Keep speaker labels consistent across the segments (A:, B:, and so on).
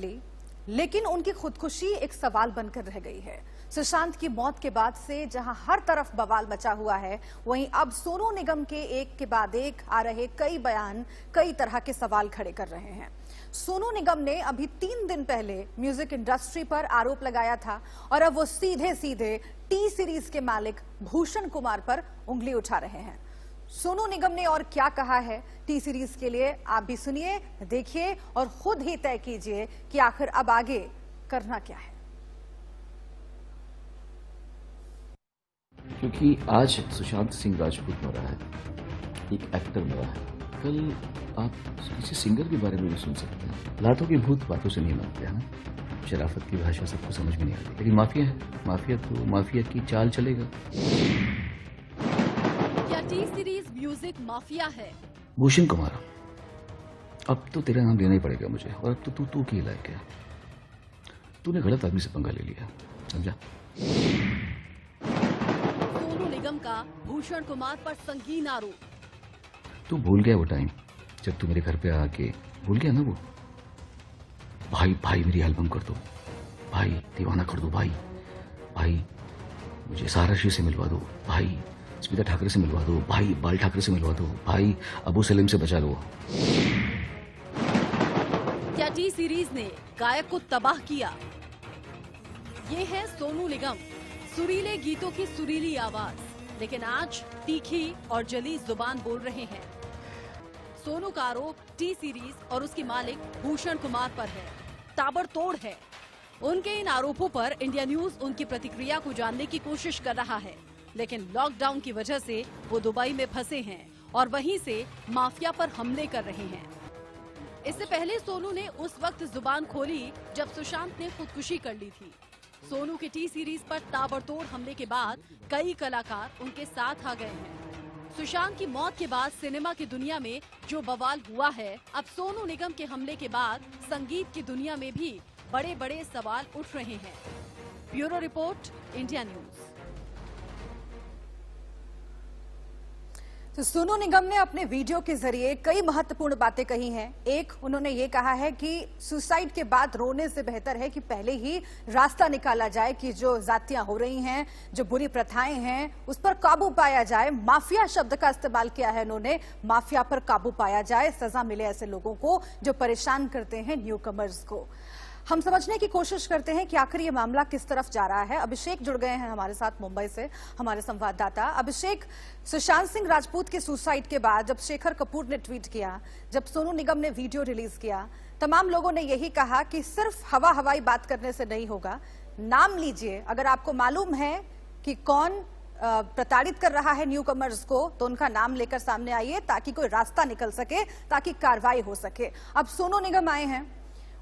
A: ली, लेकिन उनकी खुदकुशी एक सवाल बनकर रह गई है। सुशांत की मौत के बाद से जहां हर तरफ बवाल मचा हुआ है, वहीं अब सोनू निगम के एक के बाद एक आ रहे कई बयान कई तरह के सवाल खड़े कर रहे हैं। सोनू निगम ने अभी 3 दिन पहले म्यूजिक इंडस्ट्री पर आरोप लगाया था और अब वो सीधे सीधे टी सीरीज के मालिक भूषण कुमार पर उंगली उठा रहे हैं। सोनू निगम ने और क्या कहा है टी सीरीज के लिए, आप भी सुनिए, देखिए और खुद ही तय कीजिए कि आखिर अब आगे करना क्या है।
B: क्योंकि आज सुशांत सिंह राजपूत मरा है, एक एक्टर मरा है। कल आप किसी सिंगर के बारे में भी सुन सकते हैं। लातों के भूत बातों से नहीं मानते हैं ना। शराफत की भाषा सबको समझ में नहीं आती, लेकिन माफिया है, माफिया तो माफिया की चाल चलेगा।
C: क्या टी सीरीज म्यूजिक माफिया है?
B: भूषण कुमार, अब तो तेरा नाम लेना ही पड़ेगा मुझे, और अब तो तू की लायक है। तूने गलत आदमी से पंगा ले लिया, समझा?
C: सोनू निगम का भूषण कुमार पर संगीन आरोप।
B: तू भूल गया वो टाइम जब तू मेरे घर पे आके, भूल गया ना वो? भाई भाई मेरी एल्बम कर दो, भाई दीवाना कर दो, भाई भाई मुझे सारा शी से मिलवा दो, भाई स्मिता ठाकरे से मिलवा दो, भाई बाल ठाकरे से मिलवा दो, भाई अबू सलीम से बचा लो।
C: क्या टी सीरीज ने गायक को तबाह किया? ये है सोनू निगम, सुरीले गीतों की सुरीली आवाज, लेकिन आज तीखी और जली जुबान बोल रहे हैं। सोनू का आरोप टी सीरीज और उसके मालिक भूषण कुमार पर है, ताबड़तोड़ है। उनके इन आरोपों पर इंडिया न्यूज उनकी प्रतिक्रिया को जानने की कोशिश कर रहा है, लेकिन लॉकडाउन की वजह से वो दुबई में फंसे हैं और वहीं से माफिया पर हमले कर रहे हैं। इससे पहले सोनू ने उस वक्त जुबान खोली जब सुशांत ने खुदकुशी कर ली थी। सोनू के टी सीरीज पर ताबड़तोड़ हमले के बाद कई कलाकार उनके साथ आ गए हैं। सुशांत की मौत के बाद सिनेमा की दुनिया में जो बवाल हुआ है, अब सोनू निगम के हमले के बाद संगीत की दुनिया में भी बड़े बड़े सवाल उठ रहे हैं। Bureau report, India news.
A: तो सोनू निगम ने अपने वीडियो के जरिए कई महत्वपूर्ण बातें कही हैं। एक, उन्होंने ये कहा है कि सुसाइड के बाद रोने से बेहतर है कि पहले ही रास्ता निकाला जाए कि जो जातियां हो रही हैं, जो बुरी प्रथाएं हैं, उस पर काबू पाया जाए। माफिया शब्द का इस्तेमाल किया है उन्होंने, माफिया पर काबू पाया जाए, सजा मिले ऐसे लोगों को जो परेशान करते हैं न्यू कमर्स को। हम समझने की कोशिश करते हैं कि आखिर ये मामला किस तरफ जा रहा है। अभिषेक जुड़ गए हैं हमारे साथ मुंबई से, हमारे संवाददाता। अभिषेक, सुशांत सिंह राजपूत के सुसाइड के बाद जब शेखर कपूर ने ट्वीट किया, जब सोनू निगम ने वीडियो रिलीज किया, तमाम लोगों ने यही कहा कि सिर्फ हवाई बात करने से नहीं होगा, नाम लीजिए। अगर आपको मालूम है कि कौन प्रताड़ित कर रहा है न्यू कमर्स को, तो उनका नाम लेकर सामने आइए ताकि कोई रास्ता निकल सके, ताकि कार्रवाई हो सके। अब सोनू निगम आए हैं,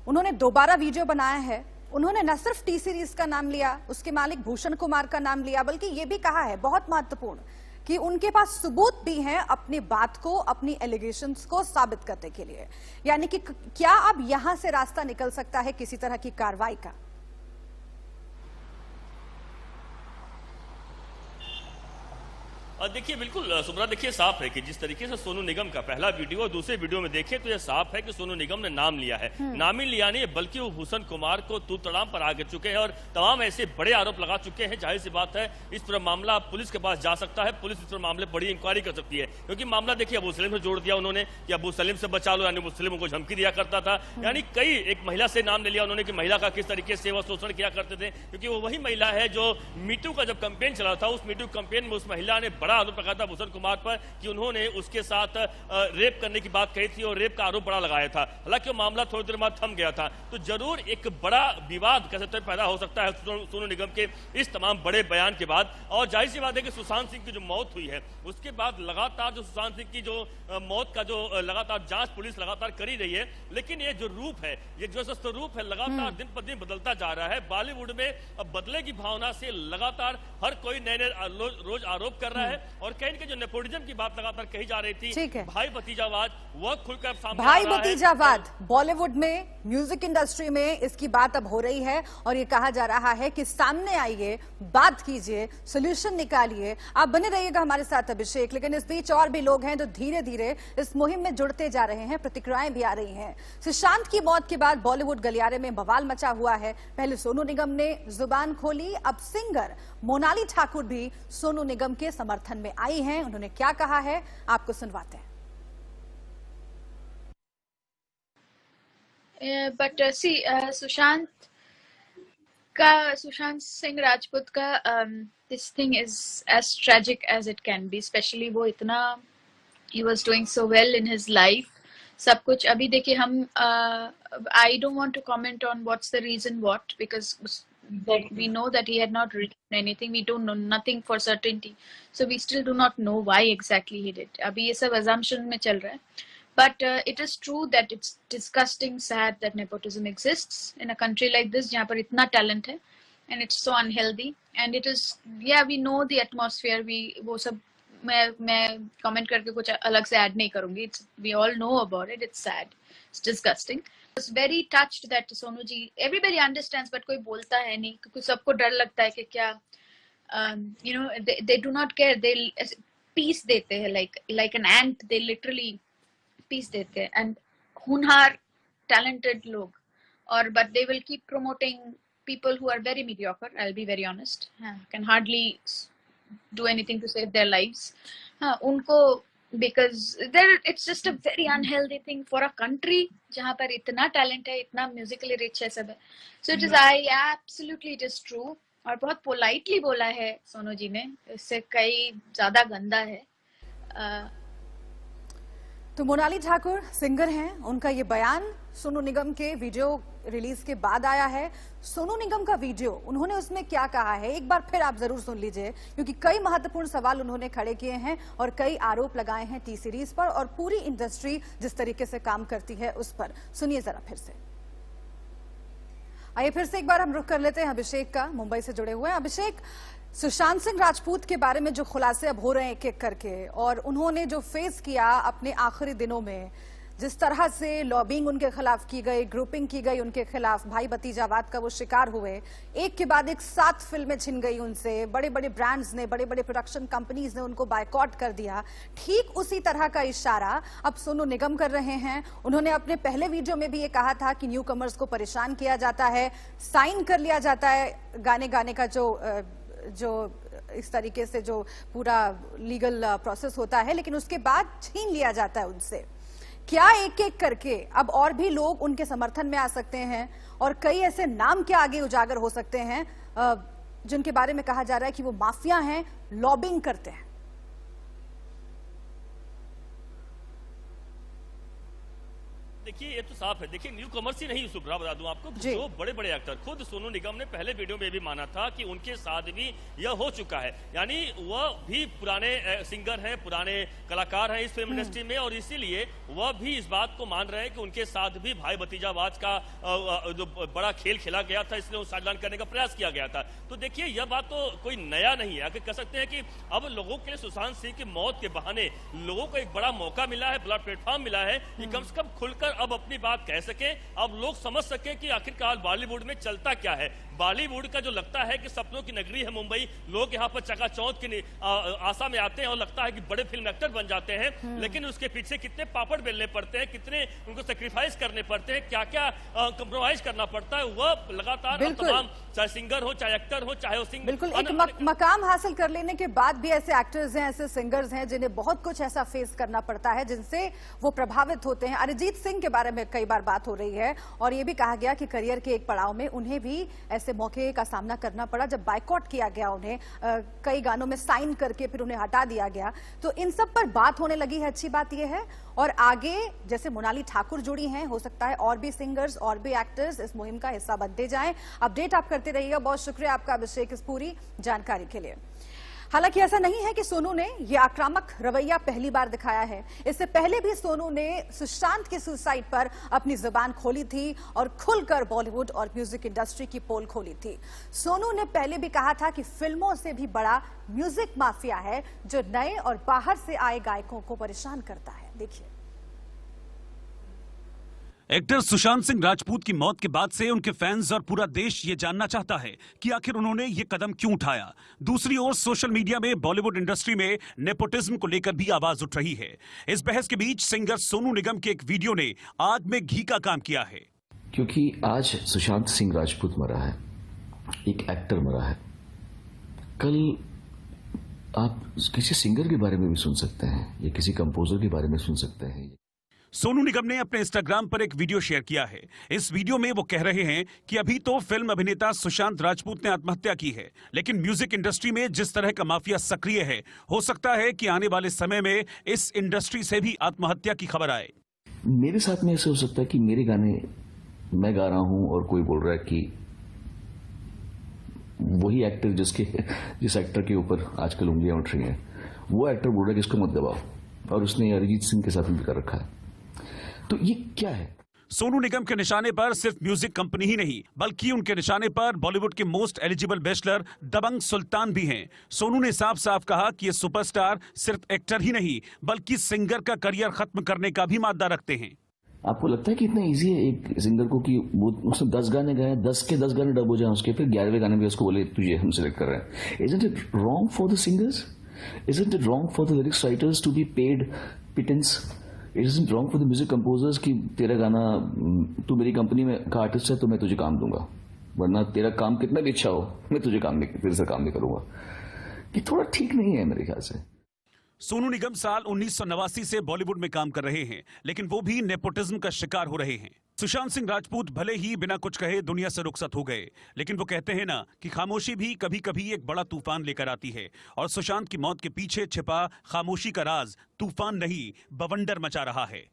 A: उन्होंने दोबारा वीडियो बनाया है। उन्होंने न सिर्फ टी सीरीज का नाम लिया, उसके मालिक भूषण कुमार का नाम लिया, बल्कि ये भी कहा है, बहुत महत्वपूर्ण, कि उनके पास सबूत भी हैं अपनी बात को, अपनी एलिगेशंस को साबित करने के लिए। यानी कि क्या अब यहां से रास्ता निकल सकता है किसी तरह की कार्रवाई का?
D: देखिए, बिल्कुल सुब्रा, देखिए साफ है कि जिस तरीके से सोनू निगम का पहला वीडियो और दूसरे वीडियो में देखें तो यह साफ है कि सोनू निगम ने नाम लिया है। नाम ही लिया नहीं, बल्कि वो भूषण कुमार को तू तड़ाम पर आगे चुके हैं और तमाम ऐसे बड़े आरोप लगा चुके हैं। जाहिर सी बात है, इस पर मामला पुलिस के पास जा सकता है, पुलिस इस पर मामले बड़ी इंक्वायरी कर सकती है, क्योंकि मामला देखिए अबू सलीम से जोड़ दिया उन्होंने कि अबू सलीम से बचा लो, यानी मुस्लिमों को धमकी दिया करता था। यानी कई एक महिला से नाम ले लिया उन्होंने कि महिला का किस तरीके से वह शोषण किया करते थे, क्योंकि वो वही महिला है जो मीटू का जब कैंपेन चला था, उस मीटू कैंपेन में उस महिला ने बड़ा आरोप लगाया था भूषण कुमार पर कि उन्होंने उसके साथ रेप करने की बात कही थी और रेप का आरोप बड़ा लगाया था। हालांकि मामला थोड़ी देर बाद थम गया था। तो जरूर एक बड़ा विवाद कह सकते हैं पैदा हो सकता है सोनू निगम के इस तमाम बड़े बयान के बाद। और जाहिर सी बात है कि सुशांत सिंह की जो मौत हुई है, उसके बाद लगातार जो सुशांत सिंह की जो मौत का जो लगातार जांच पुलिस लगातार कर ही रही है, लेकिन ये जो रूप है, ये जो स्वरूप है, लगातार दिन पर दिन बदलता जा रहा है। बॉलीवुड में अब बदले की भावना से लगातार हर कोई नए नए रोज आरोप कर रहा है और कहीं के जो नेपोटिज्म की बात लगातार कही जा रही थी,
A: ठीक है।
D: भाई भतीजावाद वह खुलकर सामने
A: भाई
D: आ रहा है।
A: भतीजावाद बॉलीवुड में, म्यूजिक इंडस्ट्री में इसकी बात अब हो रही है और ये कहा जा रहा है कि सामने आइए, बात कीजिए, सोल्यूशन निकालिए। आप बने रहिएगा हमारे साथ अभिषेक। लेकिन इस बीच और भी लोग हैं जो धीरे धीरे इस मुहिम में जुड़ते जा रहे हैं, प्रतिक्रियाएं भी आ रही हैं। सुशांत की मौत के बाद बॉलीवुड गलियारे में बवाल मचा हुआ है। पहले सोनू निगम ने जुबान खोली, अब सिंगर मोनाली ठाकुर भी सोनू निगम के समर्थन में आई हैं। उन्होंने क्या कहा है आपको सुनवाते हैं।
E: But see, Sushant Singh Rajput का this thing is as tragic as it can be. Especially वो इतना he was doing so well in his life. सब कुछ अभी देखिए हम I don't want to comment on what's the reason what, because we know that he had not written anything. We don't know nothing for certainty, so we still do not know why exactly he did. अभी ये सब assumption में चल रहा है. But it is true that it's disgusting, sad that nepotism exists in a country like this, जहाँ पर इतना talent है, and it's so unhealthy. And it is, yeah, we know the atmosphere. वो सब मैं comment करके कुछ अलग से add नहीं करूँगी. We all know about it. It's sad. It's disgusting. I was very touched that Sonu ji, everybody understands, but कोई बोलता है नहीं क्योंकि सबको डर लगता है कि क्या, you know, they do not care. They peace देते हैं like an ant. They literally पीस देते हैं and हुनहार talented लोग, और but they will keep promoting people who are very mediocre. I'll be very honest, can hardly do anything to save their lives. उनको because it's just a very unhealthy thing for a country जहाँ पर इतना talent है, इतना musically rich है सब है. So it is absolutely it is true. और बहुत politely बोला है सोनू जी ने, इससे कई ज्यादा गंदा है.
A: तो मोनाली ठाकुर सिंगर हैं, उनका ये बयान सोनू निगम के वीडियो रिलीज के बाद आया है। सोनू निगम का वीडियो, उन्होंने उसमें क्या कहा है एक बार फिर आप जरूर सुन लीजिए, क्योंकि कई महत्वपूर्ण सवाल उन्होंने खड़े किए हैं और कई आरोप लगाए हैं टी सीरीज पर और पूरी इंडस्ट्री जिस तरीके से काम करती है उस पर। सुनिए जरा फिर से। आइए फिर से एक बार हम रुख कर लेते हैं अभिषेक का, मुंबई से जुड़े हुए हैं। अभिषेक, सुशांत सिंह राजपूत के बारे में जो खुलासे अब हो रहे हैं एक एक करके, और उन्होंने जो फेस किया अपने आखिरी दिनों में, जिस तरह से लॉबिंग उनके खिलाफ की गई, ग्रुपिंग की गई उनके खिलाफ, भाई भतीजावाद का वो शिकार हुए, एक के बाद एक 7 फिल्में छिन गई उनसे, बड़े बड़े ब्रांड्स ने, बड़े बड़े प्रोडक्शन कंपनीज ने उनको बायकॉट कर दिया। ठीक उसी तरह का इशारा अब सोनू निगम कर रहे हैं। उन्होंने अपने पहले वीडियो में भी ये कहा था कि न्यू कमर्स को परेशान किया जाता है, साइन कर लिया जाता है गाने गाने का जो इस तरीके से जो पूरा लीगल प्रोसेस होता है, लेकिन उसके बाद छीन लिया जाता है उनसे। क्या एक एक करके अब और भी लोग उनके समर्थन में आ सकते हैं और कई ऐसे नाम क्या आगे उजागर हो सकते हैं जिनके बारे में कहा जा रहा है कि वो माफिया हैं, लॉबिंग करते हैं?
D: देखिए ये तो साफ है। देखिए न्यू कमर्स ही नहीं, सुब्रा बता दूं आपको, जो बड़े बड़े एक्टर, खुद सोनू निगम ने पहले वीडियो में भी माना था कि उनके साथ भी यह हो चुका है। यानी वह भी पुराने सिंगर हैं, पुराने कलाकार हैं इस फिल्म इंडस्ट्री में, और इसीलिए वह भी इस बात को मान रहे हैं कि उनके साथ भी भाई भतीजावाद का जो बड़ा खेल खेला गया था, इसलिए साझा करने का प्रयास किया गया था। तो देखिए यह बात तो कोई नया नहीं है। आखिर कह सकते हैं कि अब लोगों के लिए सुशांत सिंह की मौत के बहाने लोगों को एक बड़ा मौका मिला है, बड़ा प्लेटफॉर्म मिला है कि कम से कम खुलकर अब अपनी बात कह सके, अब लोग समझ सके कि आखिरकार बॉलीवुड में चलता क्या है। बॉलीवुड का जो लगता है कि सपनों की नगरी है मुंबई, लोग यहाँ पर चकाचौंध की आशा में आते हैं और लगता है कि बड़े फिल्म एक्टर बन जाते हैं, लेकिन उसके पीछे कितने पापड़ बेलने पड़ते हैं, कितने उनको सेक्रीफाइस करने पड़ते हैं, क्या क्या कंप्रोमाइज करना पड़ता है, वह लगातार तमाम, चाहे सिंगर हो, चाहे एक्टर हो, चाहे वो
A: बिल्कुल एक मकाम हासिल कर लेने के बाद भी ऐसे एक्टर्स हैं, ऐसे सिंगर्स हैं जिन्हें बहुत कुछ ऐसा फेस करना पड़ता है जिनसे वो प्रभावित होते हैं। अरिजीत सिंह के बारे में कई बार बात हो रही है और ये भी कहा गया कि करियर के एक पड़ाव में उन्हें भी ऐसे मौके का सामना करना पड़ा जब बायकॉट किया गया उन्हें, कई गानों में साइन करके फिर उन्हें हटा दिया गया। तो इन सब पर बात होने लगी है, अच्छी बात यह है। और आगे जैसे मोनाली ठाकुर जुड़ी हैं, हो सकता है और भी सिंगर्स और भी एक्टर्स इस मुहिम का हिस्सा बनते जाएं। अपडेट आप करते रहिएगा। बहुत शुक्रिया आपका अभिषेक इस पूरी जानकारी के लिए। हालांकि ऐसा नहीं है कि सोनू ने ये आक्रामक रवैया पहली बार दिखाया है। इससे पहले भी सोनू ने सुशांत के सुसाइड पर अपनी जुबान खोली थी और खुलकर बॉलीवुड और म्यूजिक इंडस्ट्री की पोल खोली थी। सोनू ने पहले भी कहा था कि फिल्मों से भी बड़ा म्यूजिक माफिया है जो नए और बाहर से आए गायकों को परेशान करता है। देखिए,
F: एक्टर सुशांत सिंह राजपूत की मौत के बाद से उनके फैंस और पूरा देश ये जानना चाहता है कि आखिर उन्होंने ये कदम क्यों उठाया। दूसरी ओर सोशल मीडिया में बॉलीवुड इंडस्ट्री में नेपोटिज्म को लेकर भी आवाज उठ रही है। इस बहस के बीच सिंगर सोनू निगम के एक वीडियो ने आग में घी का काम किया है।
B: क्योंकि आज सुशांत सिंह राजपूत मरा है, एक एक्टर मरा है। कल आप किसी सिंगर के बारे में भी सुन सकते हैं या किसी कंपोजर के बारे में सुन सकते हैं।
F: सोनू निगम ने अपने इंस्टाग्राम पर एक वीडियो शेयर किया है। इस वीडियो में वो कह रहे हैं कि अभी तो फिल्म अभिनेता सुशांत राजपूत ने आत्महत्या की है, लेकिन म्यूजिक इंडस्ट्री में जिस तरह का माफिया सक्रिय है, हो सकता है कि आने वाले समय में इस इंडस्ट्री से भी आत्महत्या की खबर आए।
B: मेरे साथ में ऐसे हो सकता है कि मेरे गाने मैं गा रहा हूं और कोई बोल रहा है कि वही एक्टर जिस एक्टर के ऊपर आजकल उंगलियां उठ रही हैं, वो एक्टर बोल रहा है कि इसको मत दबाओ, और उसने अरिजीत सिंह के साथ मिलकर रखा है। तो ये क्या है?
F: सोनू निगम के निशाने पर सिर्फ म्यूजिक कंपनी ही नहीं, बल्कि उनके निशाने पर बॉलीवुड के मोस्ट एलिजिबल बैचलर दबंग सुल्तान भी हैं। सोनू ने साफ साफ कहा कि ये सुपरस्टार सिर्फ एक्टर ही नहीं, बल्कि सिंगर का करियर खत्म करने का भी मादा रखते हैं।
B: आपको लगता है कि इतना इजी है एक सिंगर को कि वो उसने 10 गाने गाए, 10 के 10 गाने डब हो जाए, उसके फिर 11वें गाने में उसको बोले तुझे हम सिलेक्ट कर रहे हैं। Isn't it wrong for the singers? Isn't it wrong for the lyrics writers to be paid pittance? It isn't wrong for the music composers कि तेरा गाना, तू मेरी कंपनी में का आर्टिस्ट है तो मैं तुझे काम दूंगा, वरना तेरा काम कितना भी अच्छा हो मैं तुझे तेरे से काम नहीं करूंगा। ये थोड़ा ठीक नहीं है मेरे ख्याल से।
F: सोनू निगम साल 1989 से बॉलीवुड में काम कर रहे हैं, लेकिन वो भी नेपोटिज्म का शिकार हो रहे हैं। सुशांत सिंह राजपूत भले ही बिना कुछ कहे दुनिया से रुखसत हो गए, लेकिन वो कहते हैं ना कि खामोशी भी कभी कभी एक बड़ा तूफान लेकर आती है, और सुशांत की मौत के पीछे छिपा खामोशी का राज तूफान नहीं बवंडर मचा रहा है।